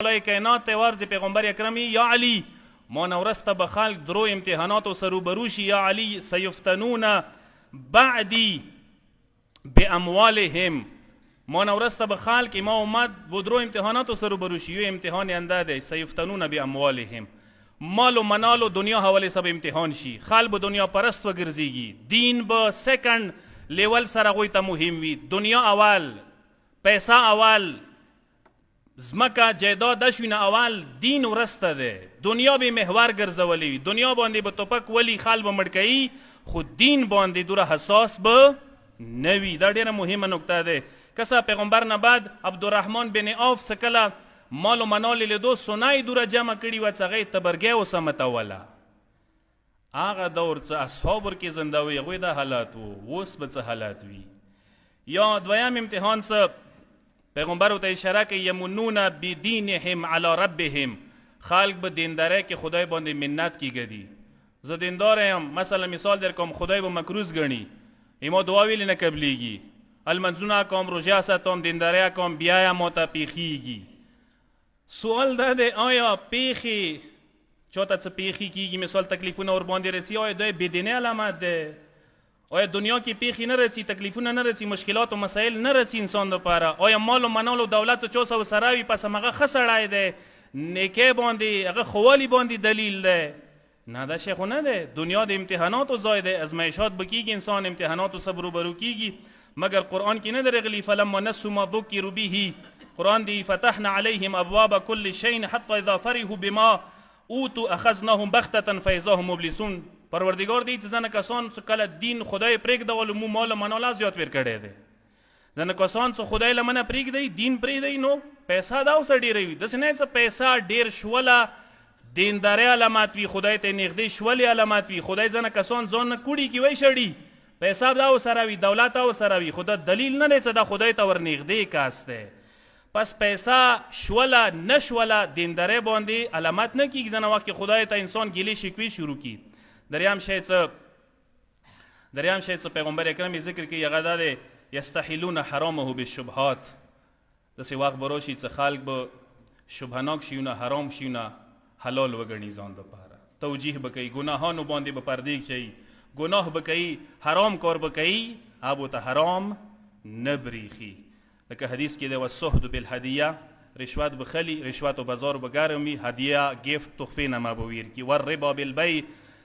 لای کائنات ته ورځي پیغمبر اکرم یا علی ما نورسته به خلق درو امتحاناتو سره روبرو شي یا علی سیفتنون بعدی باموالهم ما نورسته به خلق ما امت به درو امتحاناتو سره روبرو شي یو امتحان انده دی سیفتنون باموالهم مال و منال و دنیا حواله سب امتحان شي خلق به دنیا پرست وګرځيږي دین به سیکنډ لیول سره غوي ته مهم وي دنیا اول پیسہ اول زمکه جیداد شوینه اول دین ورسته ده دنیا به محور ګرځولې وي دنیا باندې به توپک ولی خال به مړ کوي خو دین باندې دوره حساس به نه وي دا ډیره مهمه نکته ده کسا پیغمبر نه بعد عبدالرحمن بن عوف څکله مال و منال لیدو سنای دوره جمع کړي و څه هغې تبرګی وسمتوله هغه دور څه اصحاب ورکې زنده وي هغوی دا حالات و اوس به څه حالات وي یا دویم امتحان څه پیغمبر ته اشاره کوي یمنون بدینهم علی ربهم خلق به دینداره که خدای باندې منت کیږي زه دیندار یم مثلا مثال در کوم خدای به مکروز گنی ایما دعا ویل نه قبلیږي المنزونه کوم روزه ساتم دینداره کوم بیا ما ته پیخیږي سوال ده آیا پیخي چاته څه پیخي کیږي مثال تکلیفونه ور باندې رسي آیا د بدینه علامت ده آیا دنیا کې پیخي نه رسي تکلیفونه نه رسي مشکلات و مسائل نه رسي انسان دپاره آیا مال و منال و دولت و چا سو سره وي پس هغه ښه سړی دی نیکۍ باندې هغه خوالي باندې دلیل دی نه دا شی خو نه دی دنیا د امتحاناتو ځای دی ازمایشات به کیږي انسان امتحاناتو سره روبرو کیږي مګر قرآن کې نه درغلي فلما نسوا ما ذکروا به قرآن دی فتحنا علیهم ابواب کل شیء حتی اذا فرحوا بما اوتوا اخذناهم بغتة فاذا هم مبلسون پروردگار دی چې ځنه کسان څه کله دین خدای پرېږدول مو مال منال زیات ور کړی دی ځنه کسان څه خدای لمنه پرېږدي دین پرېږدي نو پیسه دا اوس ډېره وي داسې نه څه پیسه ډېر شوله دیندارۍ علامات وي خدای ته نږدې شولې علامات وي خدای ځنه کسان ځان نه کوړي کې وی شړي پیسه دا ورسره وي دولت ورسره وي خو دا دلیل نه دی چې دا خدای ته ورنږدې کاس دی پس پیسه شوله نه شوله دیندارۍ باندې علامت نه کېږي ځنه وخت کې خدای ته انسان ګیلې شکوې شروع کړي دریم شی څه پیغمبر اکرم ذکر کوي هغه دا دی یستحلون حرامه بالشبهات داسې وخت به راشي چې خلک به شبهناک شیونه حرام شیونه حلال وګڼي ځان دپاره توجیه به کوي ګناهانو باندې به پردې کوي ګناه به کوي حرام کار به کوي هغه ته حرام نه بریخي لکه حدیث کې دی والسحت بالهدیه رشوت بخلی رشوت و بازار بگرمی هدیه گفت تخفه نما بویر کی ور ربا بالبی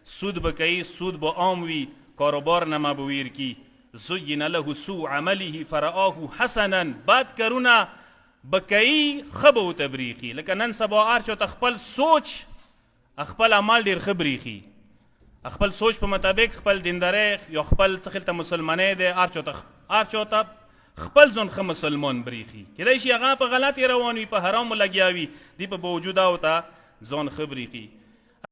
سود بکی سود با عاموی کاروبار نما بویر کی زین له سوء عمله فرآه حسنا بد کرونه بکی خبه و تبریخی لکه نن سبا ارچو تخپل سوچ خپل عمل ډیر خبریخی خپل سوچ په مطابق خپل دینداره یا خپل څخلته مسلمانې دی ارچو ته خپل ځون ښه مسلمان بریخي کیدای شي هغه په غلطې روان وي په حرامو لګیا وي دی په باوجود او ته ځان ښه بریخي